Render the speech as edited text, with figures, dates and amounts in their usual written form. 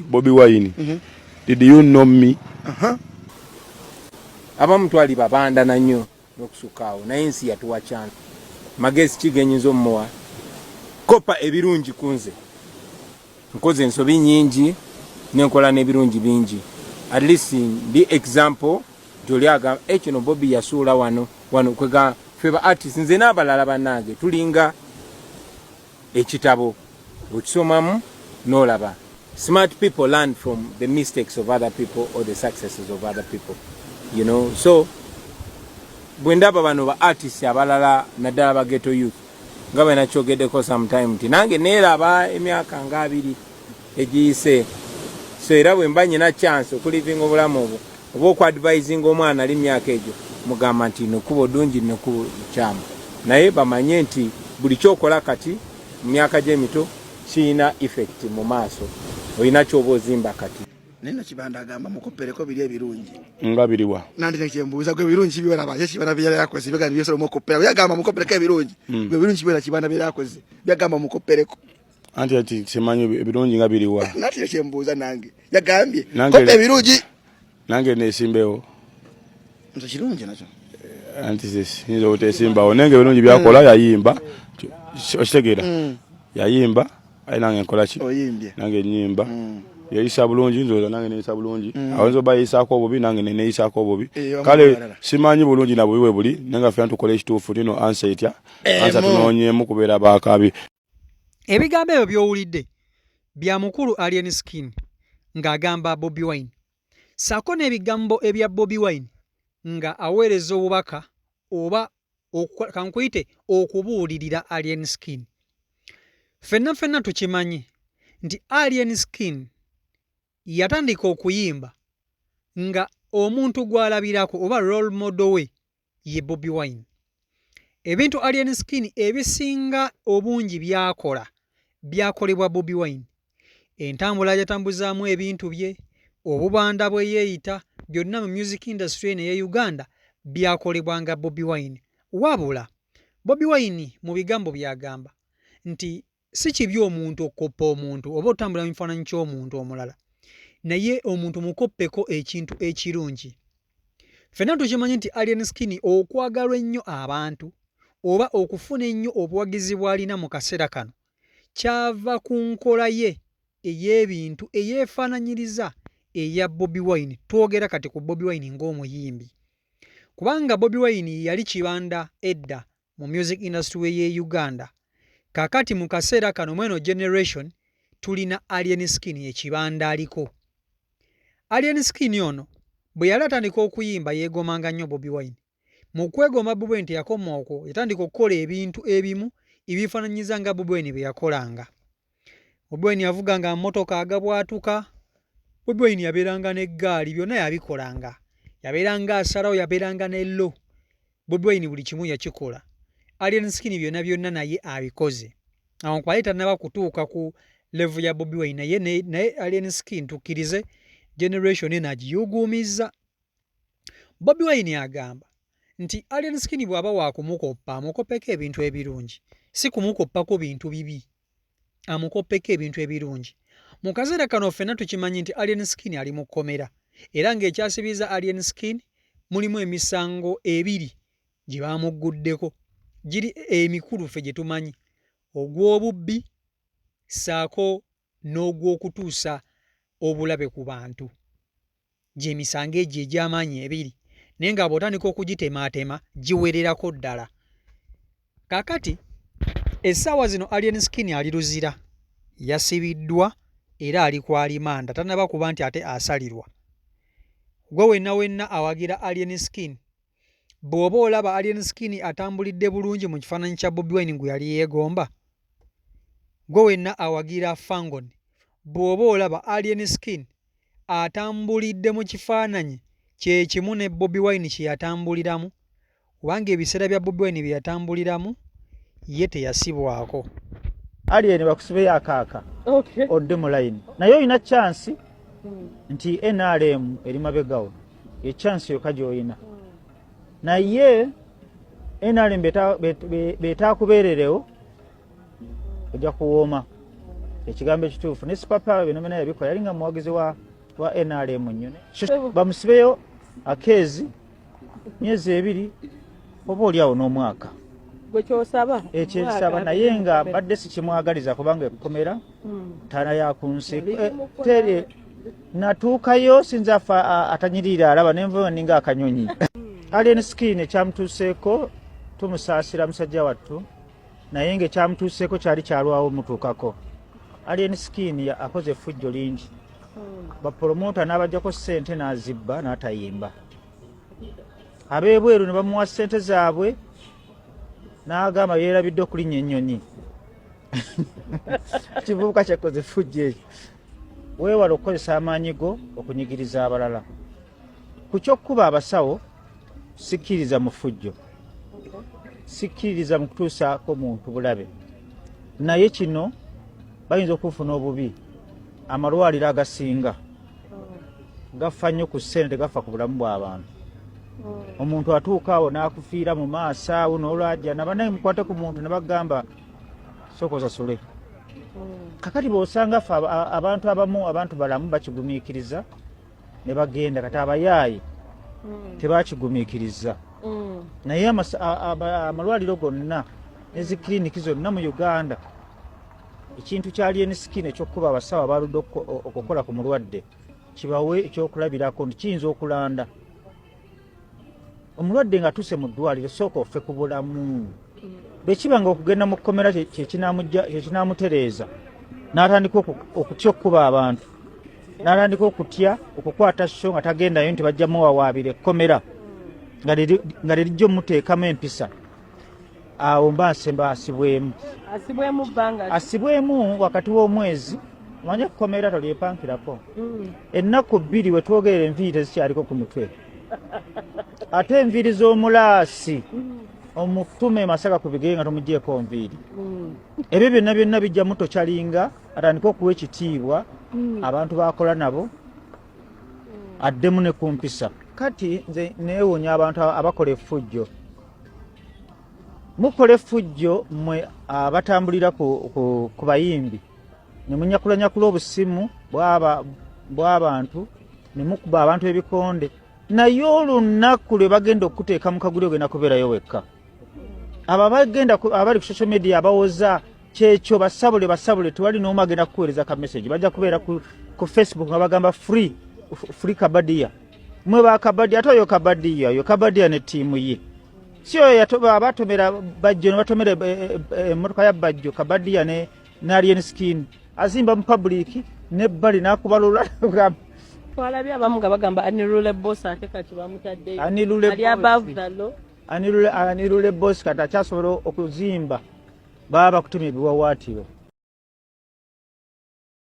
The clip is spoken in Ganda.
Bobi Wine. Did you know me? Abamu twali babanda na nnyo n'okusukaawo naye ensi yatuwa chance. Magezi kigenyizo mmowa. Kopa ebirungi kunze. Nkoze ensobi nyingi nenkola n'ebirungi bingi. At least the example Joliaga ekino Bobby yasuula wano kwega feba artists nze n'abalala bannange tulinga ekitabo okisomamu n'olaba. Smart people learn from the mistakes of other people or the successes of other people. You know, so bwendaba bano ba artists abalala naddala ba ghetto youth nga bwe nakyogeddeko sometime nti nange neeraba emyaka nga 2 egiyise. So era bwe mba nyina chance okulivinga obulamu obwo oba okwadvising omwana ali myaka egyo mugamba nti nekubo ddungi nekubo kyamu. Naye bamanye nti buli kyokola kati mu myaka gy'emito kiyina effect mu maaso. Oyina kyoba ozimba kati. Nino kibanda agamba mukoppereko biri ebirungi. Nga biriwa. Nandi nekyembuuza gwe ebirungi bibona baje kibanda byali yakoze bigamba byesolo mukoppera. Byagamba mukoppereko ebirungi. Gwe ebirungi bibona kibanda byali yakoze. Byagamba mukoppereko. Anti simanyi ebirungi nga biriwa. Nati nekyembuuza nange. Yagambye koppe ebirungi. Nange nesimbewo. Nzo kirungi nakyo. Anti sinzo otesimbawo nenge ebirungi byakola yayimba. Okitegeera. Yayimba ayinange nkola ki? Oyimbye. Nange nyimba. Yayisa bulungi nzoza nange neyisa bulungi. Awenzo bayisako obubi nange neyisako obubi. Kale simanyi bulungi nabo biwe buli nenga fya tukola ekituufu tino answer etya. Answer tunoonyemu kubeera baakabi. Ebigambo ebyo by'owulidde bya mukulu Alien Skin ng'agamba Bobi Wine. Sako n'ebigambo ebya Bobi Wine nga aweereza obubaka oba kankuyite okubuulirira Alien Skin. Ffenna tukimanyi nti Alien Skin yatandika okuyimba nga omuntu gw'alabirako oba role model we ye Bobi Wine. Ebintu Alien Skin ebisinga obungi byakolebwa Bobi Wine. Entambula yatambuzaamu ebintu bye, obubanda bwe yeeyita, byonna mu music industry ene Uganda byakolebwanga Bobi Wine. Wabula Bobi Wine mu bigambo byagamba nti si kibi omuntu okoppa omuntu oba otambula mu kifaananyi ky'omuntu omulala, naye omuntu mukoppeko ekintu ekirungi. Ffenna tukimanyi nti Alien Skin okwagalwa ennyo abantu oba okufuna ennyo obuwagizi bw'alina mu kaseera kano kyava ku nkola ye ey'ebintu eyeefaananyiriza eya Bobi Wine. Twogera kati ku Bobi Wine ng'omuyimbi, kubanga Bobi Wine yali kibanda edda mu music industry ye Uganda. Kakati mu kaseera kano mweno generation tulina Alien Skin ekibanda aliko. Alien Skin ono bwe yali atandika okuyimba yeegomanga nnyo Bobi Wine. Mu kwegomba Bobi Wine yakoma okwo yatandika okukola ebintu ebimu ebifaananyiza nga Bobi Wine bye yakolanga. Bobi Wine yavuganga mmotoka agabwatuka. Bobi Wine yabeeranga n'eggaali, byonna yabikolanga. Yabeeranga asalawo, yabeeranga n'ello. Bobi Wine buli kimu yakikola. Alien Skin byonna naye abikoze. Awo kwali tannaba kutuuka ku level ya Bobi Wine naye Alien Skin tukkirize generation eno agiyuguumizza. Bobi Wine agamba nti Alien Skin bw'aba waakumukoppa amukoppeko ebintu ebirungi, si kumukoppako bintu bibi, amukoppeko ebintu ebirungi. Mu kaseera kano ffenna tukimanyi nti Alien Skin ali mu kkomera, era ng'ekyasibiza Alien Skin mulimu emisango 2 gye baamugguddeko. Giri emikulu ffe gye tumanyi, ogw'obubbi ssaako n'ogw'okutuusa obulabe ku bantu. Gye misango egyo egy'amaanyi 2, naye nga bw'otandika okugitemaatema giwererako ddala. Kaakati essaawa zino Alien Skin ali luzira, yasibiddwa era ali ku alimanda, tannaba kuba nti ate asalirwa. Gwe wenna awagira Alien Skin, bw'oba olaba Alien Skin atambulidde bulungi mu kifaananyi kya Bobi Wine gwe yali yeegomba, gwe wenna awagira Fangon, bw'oba olaba Alien Skin atambulidde mu kifaananyi kye kimu ne Bobi Wine kye yatambuliramu, kubanga ebiseera bya Bobi Wine bye yatambuliramu ye teyasibwako. Alien bakusibe akaaka odde mu line naye olina chance nti NRM eri mabegawo, ye chance yokka gy'olina. Naye NRM betakubeererewo ojja kuwooma ekigambo ekituufu ne sipapa bino byonna yabikola yali nga muwagizi wa NRM nnyo bamusibeyo akeezi myezi 2 oba oliawo n'omwaka ekyesaba naye nga badde sikimwagaliza kubanga ekkomera ttaala ya ku nsi tere natuukayo sinza afa atanyirira alaba nenvayo ninga akanyonyi Alien Skin ekyamutuuseeko tumusaasira musajja wattu naye nga ekyamutuuseeko kyali kyalwawo mutuukako. Alien Skin akoze effujjo lingi bapromota n'abajjako ssente n'azibba n'atayimba abeebweru ne bamuwa ssente zaabwe n'agamba yeerabidde okulinnya ennyonyi kivubuka kyakoze effujjo ekyo. Weewala okukozesa amaanyi go okunyigiriza abalala. Ku kyokkuba abasawo sikkiriza mu ffujjo, sikkiriza mu kutuusaako muntu bulabe, naye kino bayinza okufuna obubi. Amalwaliro agasinga gafa nnyo ku ssente, gafa ku bulamu bw'abantu. Omuntu atuuka awo n'akufiira mu maaso awo n'olwajja nabanaye mukwate ku muntu ne bagamba sooka osasule. Kakati bw'osanga ffe abantu abamu abantu balamu bakigumiikiriza ne bagenda, kati abayaayi tebakigumiikiriza. Naye amalwaliro gonna ne zi kiliniki zonna mu Uganda ekintu kya Alien Skin ekyokkuba abasawo abaludde okukola ku mulwadde kibawe ekyokulabirako nti kiyinza okulanda. Omulwadde nga tuuse mu ddwaliro sooka offe ku bulamu. Bwe kiba nga okugenda mu kkomera kyekinamutereeza n'atandika okutya okkuba abantu, n'atandika okutya okukwata sso nga tagendayo nti bajja muwawaabira ekkomera nga lirijja omuteekamu empisa, awo mba nsemba asibwemu. Asibwemu wakati w'omwezi, omanye ekkomera tolyepankirako. Ennaku 2 we twogerera enviiri tezikyaliko ku mutwe. Ate enviiri z'omulaasi omutume Masaka ku bigere nga tomuggyeko nviiri. Ebyo byonna bijjamu tokyalinga atandika okuwa ekitiibwa abantu bakola nabo addemu ne kumpisa. Kati nze neewuunya abantu abakola effujjo. Mukola effujjo mmwe abatambulira ku bayimbi ne munyakulanyakula obusimu bw'abantu ne mukuba abantu ebikonde, naye olunaku lwe bagenda okuteeka mu kaguli ogenda kubeerayo wekka. Abo abali ku social media abawoza kyekyo basabule tewali n'omu agenda kukuweereza ka message. Bajja kubeera ku Facebook nga bagamba free Kabadia. Mwe ba Kabadia, ate oyo Kabadia ne ttiimu ye. Si oyo abatomera Bajjo ne batomera emmotoka ya Bajjo, Kabadia ne Alien Skin. Azimba mu public n'ebbali n'akubalula. Twalabye abamu nga bagamba Anirule Boss ate kati bamutaddeyo. Ali above the law. Anirule Boss kati akyasobola okuzimba baba kutumya ebiwawaatiro.